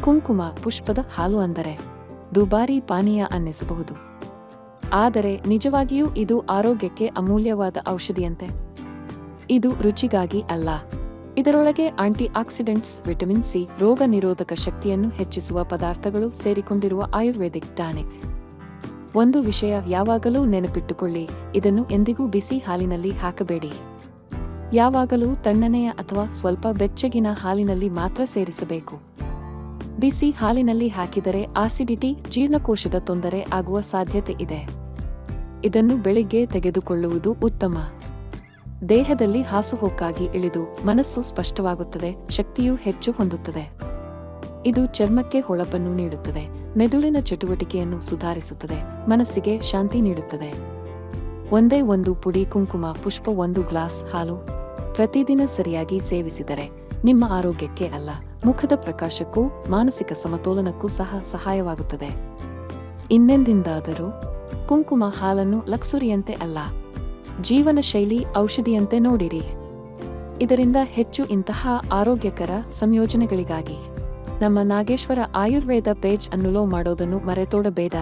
ಕುಂಕುಮ ಪುಷ್ಪದ ಹಾಲು ಅಂದರೆ ದುಬಾರಿ ಪಾನೀಯ ಅನ್ನಿಸಬಹುದು. ಆದರೆ ನಿಜವಾಗಿಯೂ ಇದು ಆರೋಗ್ಯಕ್ಕೆ ಅಮೂಲ್ಯವಾದ ಔಷಧಿಯಂತೆ. ಇದು ರುಚಿಗಾಗಿ ಅಲ್ಲ. ಇದರೊಳಗೆ ಆಂಟಿ ಆಕ್ಸಿಡೆಂಟ್ಸ್, ವಿಟಮಿನ್ ಸಿ, ರೋಗ ನಿರೋಧಕ ಶಕ್ತಿಯನ್ನು ಹೆಚ್ಚಿಸುವ ಪದಾರ್ಥಗಳು ಸೇರಿಕೊಂಡಿರುವ ಆಯುರ್ವೇದಿಕ್ ಟಾನಿಕ್. ಒಂದು ವಿಷಯ ಯಾವಾಗಲೂ ನೆನಪಿಟ್ಟುಕೊಳ್ಳಿ, ಇದನ್ನು ಎಂದಿಗೂ ಬಿಸಿ ಹಾಲಿನಲ್ಲಿ ಹಾಕಬೇಡಿ. ಯಾವಾಗಲೂ ತಣ್ಣನೆಯ ಅಥವಾ ಸ್ವಲ್ಪ ಬೆಚ್ಚಗಿನ ಹಾಲಿನಲ್ಲಿ ಮಾತ್ರ ಸೇರಿಸಬೇಕು. ಬಿಸಿ ಹಾಲಿನಲ್ಲಿ ಹಾಕಿದರೆ ಆಸಿಡಿಟಿ, ಜೀರ್ಣಕೋಶದ ತೊಂದರೆ ಆಗುವ ಸಾಧ್ಯತೆ ಇದೆ. ಇದನ್ನು ಬೆಳಿಗ್ಗೆ ತೆಗೆದುಕೊಳ್ಳುವುದು ಉತ್ತಮ. ದೇಹದಲ್ಲಿ ಹಾಸುಹೊಕ್ಕಾಗಿ ಇಳಿದು ಮನಸ್ಸು ಸ್ಪಷ್ಟವಾಗುತ್ತದೆ, ಶಕ್ತಿಯೂ ಹೆಚ್ಚು ಹೊಂದುತ್ತದೆ. ಇದು ಚರ್ಮಕ್ಕೆ ಹೊಳಪನ್ನು ನೀಡುತ್ತದೆ, ಮೆದುಳಿನ ಚಟುವಟಿಕೆಯನ್ನು ಸುಧಾರಿಸುತ್ತದೆ, ಮನಸ್ಸಿಗೆ ಶಾಂತಿ ನೀಡುತ್ತದೆ. ಒಂದೇ ಒಂದು ಪುಡಿ ಕುಂಕುಮ ಪುಷ್ಪ 1 ಗ್ಲಾಸ್ ಹಾಲು ಪ್ರತಿದಿನ ಸರಿಯಾಗಿ ಸೇವಿಸಿದರೆ ನಿಮ್ಮ ಆರೋಗ್ಯಕ್ಕೆ ಅಲ್ಲ, ಮುಖದ ಪ್ರಕಾಶಕ್ಕೂ ಮಾನಸಿಕ ಸಮತೋಲನಕ್ಕೂ ಸಹ ಸಹಾಯವಾಗುತ್ತದೆ. ಇನ್ನೆಂದಿಂದಾದರೂ ಕುಂಕುಮ ಹಾಲನ್ನು ಲಕ್ಸುರಿಯಂತೆ ಅಲ್ಲ, ಜೀವನ ಶೈಲಿ ಔಷಧಿಯಂತೆ ನೋಡಿರಿ. ಇದರಿಂದ ಹೆಚ್ಚು ಇಂತಹ ಆರೋಗ್ಯಕರ ಸಂಯೋಜನೆಗಳಿಗಾಗಿ ನಮ್ಮ ನಾಗೇಶ್ವರ ಆಯುರ್ವೇದ ಪೇಜ್ ಅನ್ನು ಫಾಲೋ ಮಾಡೋದನ್ನು ಮರೆತೋಡಬೇಡ.